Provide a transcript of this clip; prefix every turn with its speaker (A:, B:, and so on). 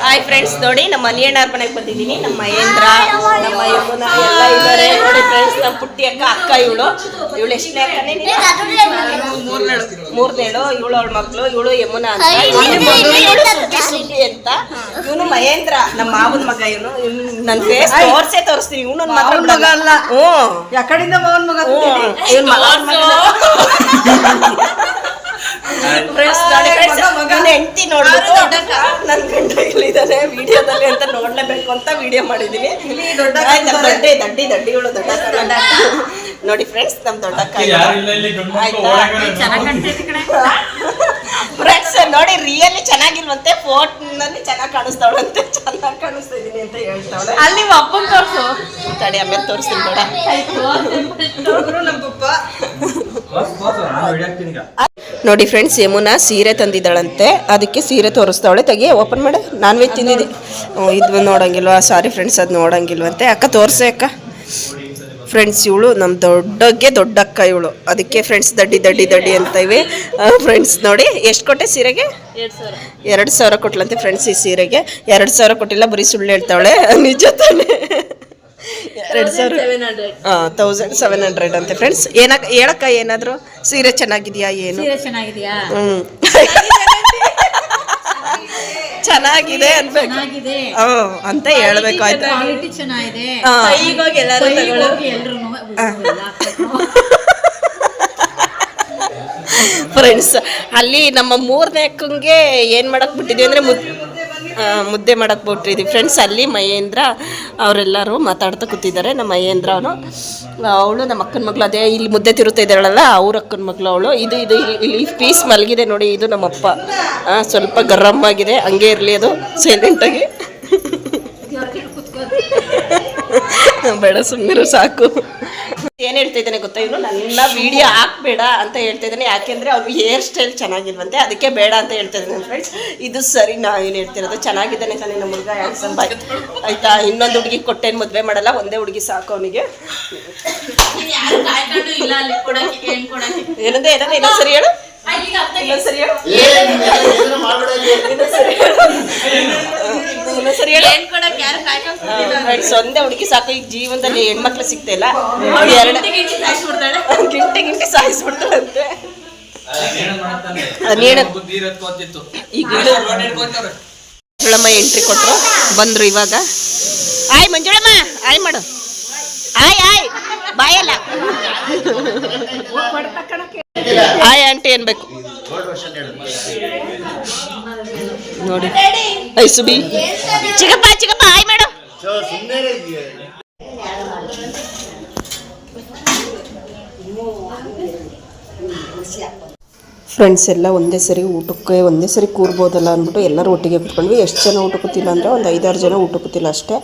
A: Hi friends, ನೋಡಿ ನಮ್ಮ ಮನೆಯಣ್ಣರ ಮನೆಗೆ ಬಂದಿದ್ದೀನಿ. ನಮ್ಮ ಮಹೇಂದ್ರ, ನಮ್ಮ ಯಮುನಾ ಎಲ್ಲ ಇದ್ದಾರೆ ನೋಡಿ ಫ್ರೆಂಡ್ಸ್. ನಮ್ಮ ಪುಟ್ಟಿ ಅಕ್ಕ ಇವಳು ಎಷ್ಟನೇ ಅಕ್ಕನೇ? ಮೂರನೇಳು. ಇವಳು ಅವಳ ಮಕ್ಕಳು, ಇವಳು ಯಮುನಾ ಅಂತ, ಸುಬ್ಬಿ ಅಂತ. ಇವನು ಮಹೇಂದ್ರ, ನಮ್ಮ ಮಾವನ ಮಗ. ಇವನು ನನ್ನ ಫೇಸ್ ತೋರಿಸ್ತೀನಿ. ಇವನು ಮಗ ಅಲ್ಲ. ಯಾಕಡೆಯಿಂದ ಮಾವನ ಮಗ? ಇವನ್ ಮಾವನ ಮಗ. ಹೆಂಡತಿ ನೋಡ್ಬೇಕು, ನನ್ ಗಂಡ ಇಲ್ಲಿದ್ದಾನೆ ವಿಡಿಯೋದಲ್ಲಿ ಅಂತ ನೋಡ್ಲೇಬೇಕು ಅಂತ ವಿಡಿಯೋ ಮಾಡಿದೀನಿ. ದಡ್ಡಿ ಇವಳು ದೊಡ್ಡ ನೋಡಿ ಫ್ರೆಂಡ್ಸ್, ನಮ್ ದೊಡ್ಡಕ್ಕ. ಫ್ರೆಂಡ್ಸ್ ನೋಡಿ, ರಿಯಲಿ ಚೆನ್ನಾಗಿಲ್ವಂತೆ, ಫೋಟೋನಲ್ಲಿ ಚೆನ್ನಾಗಿ ಕಾಣಿಸ್ತಾವಳಂತೆ. ಚೆನ್ನಾಗಿ ಕಾಣಿಸ್ತಾ ಇದೀನಿ ಅಂತ ಹೇಳ್ತಾವಳೆ. ಅಲ್ಲಿ ಅಪ್ಪನ್ ತೋರ್ಸು, ತಡಿ ಆಮೇಲೆ ತೋರಿಸ್ತೀನಿ ಬೇಡ. ನೋಡಿ ಫ್ರೆಂಡ್ಸ್, ಯಮುನಾ ಸೀರೆ ತಂದಿದ್ದಾಳಂತೆ, ಅದಕ್ಕೆ ಸೀರೆ ತೋರಿಸ್ತಾವಳೆ. ತೆಗಿ, ಓಪನ್ ಮಾಡಿ. ನಾನ್ ವೆಜ್ ತಿಂದಿದ್ದೆ. ಇದು ನೋಡಂಗಿಲ್ವಾ? ಸಾರಿ ಫ್ರೆಂಡ್ಸ್, ಅದು ನೋಡಂಗಿಲ್ವಂತೆ. ಅಕ್ಕ ತೋರ್ಸೆ ಅಕ್ಕ. ಫ್ರೆಂಡ್ಸ್, ಇವಳು ನಮ್ಮ ದೊಡ್ಡಕ್ಕ ಇವಳು. ಅದಕ್ಕೆ ಫ್ರೆಂಡ್ಸ್ ದಡ್ಡಿ ಅಂತ ಇವೆ. ಫ್ರೆಂಡ್ಸ್ ನೋಡಿ, ಎಷ್ಟು ಕೊಟ್ಟೆ ಸೀರೆಗೆ? 2,000 ಕೊಟ್ಲಂತೆ ಫ್ರೆಂಡ್ಸ್. ಈ ಸೀರೆಗೆ 2,000 ಕೊಟ್ಟಿಲ್ಲ, ಬರೀ ಸುಳ್ಳು ಹೇಳ್ತಾವಳೆ. ನಿಜ ತಾನೆ? 1,700 ಅಂತೆ ಫ್ರೆಂಡ್ಸ್. ಹೇಳಕ್ಕ ಏನಾದ್ರು, ಸೀರೆ ಚೆನ್ನಾಗಿದ್ಯಾ ಏನು? ಚೆನ್ನಾಗಿದೆ ಅನ್ಬೇಕು ಅಂತ ಹೇಳ್ಬೇಕು. ಆಯ್ತಾ ಫ್ರೆಂಡ್ಸ್, ಅಲ್ಲಿ ನಮ್ಮ 3ನೇ ಅಕ್ಕಂಗೆ ಏನ್ ಮಾಡಕ್ ಬಿಟ್ಟಿದ್ವಿ ಅಂದ್ರೆ ಮುದ್ದೆ ಮಾಡಕ್ ಬಿಟ್ಟಿದ್ವಿ ಫ್ರೆಂಡ್ಸ್. ಅಲ್ಲಿ ಮಹೇಂದ್ರ ಅವರೆಲ್ಲರೂ ಮಾತಾಡ್ತಾ ಕೂತಿದ್ದಾರೆ. ನಮ್ಮ ಮಹೇಂದ್ರ ಅವಳು ನಮ್ಮ ಅಕ್ಕನ ಮಗಳು. ಅದೇ ಇಲ್ಲಿ ಮುದ್ದೆ ತಿರುತ್ತಾ ಇದ್ದಾಳಲ್ಲ, ಅವ್ರ ಅಕ್ಕನ ಮಗಳು ಅವಳು. ಇದು ಇಲ್ಲಿ ಪೀಸ್ ಮಲಗಿದೆ ನೋಡಿ, ಇದು ನಮ್ಮಪ್ಪ. ಸ್ವಲ್ಪ ಗರಂ ಆಗಿದೆ, ಹಂಗೆ ಇರಲಿ ಅದು ಸೈಲೆಂಟಾಗಿ. ಬೇಡ ಸುಮ್ಮನೆ ಸಾಕು. ಏನು ಹೇಳ್ತಾ ಇದ್ದಾನೆ ಗೊತ್ತಾ, ಇವನು ನನ್ನ ವಿಡಿಯೋ ಹಾಕ್ಬೇಡ ಅಂತ ಹೇಳ್ತಾ ಇದ್ದಾನೆ. ಯಾಕೆಂದರೆ ಅವ್ನು ಹೇರ್ ಸ್ಟೈಲ್ ಚೆನ್ನಾಗಿಲ್ವಂತೆ, ಅದಕ್ಕೆ ಬೇಡ ಅಂತ ಹೇಳ್ತಾ ಇದ್ದಾನೆ ಫ್ರೆಂಡ್ಸ್. ಇದು ಸರಿ, ನಾ ಏನು ಹೇಳ್ತಿರೋದು, ಚೆನ್ನಾಗಿದ್ದಾನೆ ತಾನೆ ನಮ್ಮ ಹುಡುಗ, ಹ್ಯಾಂಡ್ಸಮ್ ಬಾಯ್ ಆಯಿತಾ. ಇನ್ನೊಂದು ಹುಡುಗಿ ಕೊಟ್ಟೇನು ಮದುವೆ ಮಾಡಲ್ಲ, ಒಂದೇ ಹುಡುಗಿ ಸಾಕು ಅವನಿಗೆ. ಏನಂದ್ರೆ ಇನ್ನೊಂದು ಸರಿ ಹೇಳು, ಸರಿ ಹೇಳು, ಒಂದೇ ಹುಡುಗಿ ಸಾಕು. ಈಗ ಜೀವನದಲ್ಲಿ ಹೆಣ್ಮಕ್ಳು ಸಿಗ್ತಾ ಇಲ್ಲ, ಗಿಂಟೆ ಸಾಯಿಸ್ಬಿಡ್ತಾಳಂತೆ. ಈಗ ಮಂಜುಳಮ್ಮ ಎಂಟ್ರಿ ಕೊಟ್ರು, ಬಂದ್ರು ಇವಾಗ. ಆಯ್ ಮಂಜುಳಮ್ಮ, ಆಯ್ ಮಾಡು, ಆಯ್ ಬಾಯಲ್ಲ. ಆಯ್ ಆಂಟಿ ಅನ್ಬೇಕು ನೋಡಿ. ಐ ಸುಬಿ, ಚಿಕ್ಕಪ್ಪ ಆಯ್ ಮಾಡು. ಫ್ರೆಂಡ್ಸ್ ಎಲ್ಲ ಒಂದೇ ಸರಿ ಊಟಕ್ಕೆ ಒಂದೇ ಸರಿ ಕೂರ್ಬೋದಲ್ಲ ಅಂದ್ಬಿಟ್ಟು ಎಲ್ಲರೂ ಒಟ್ಟಿಗೆ ಕೂತ್ಕೊಂಡ್ವಿ. ಎಷ್ಟು ಜನ ಊಟ ಕೂತಿಲ್ಲ ಅಂದರೆ ಒಂದು 5-6 ಜನ ಊಟ ಕೂತಿಲ್ಲ ಅಷ್ಟೇ.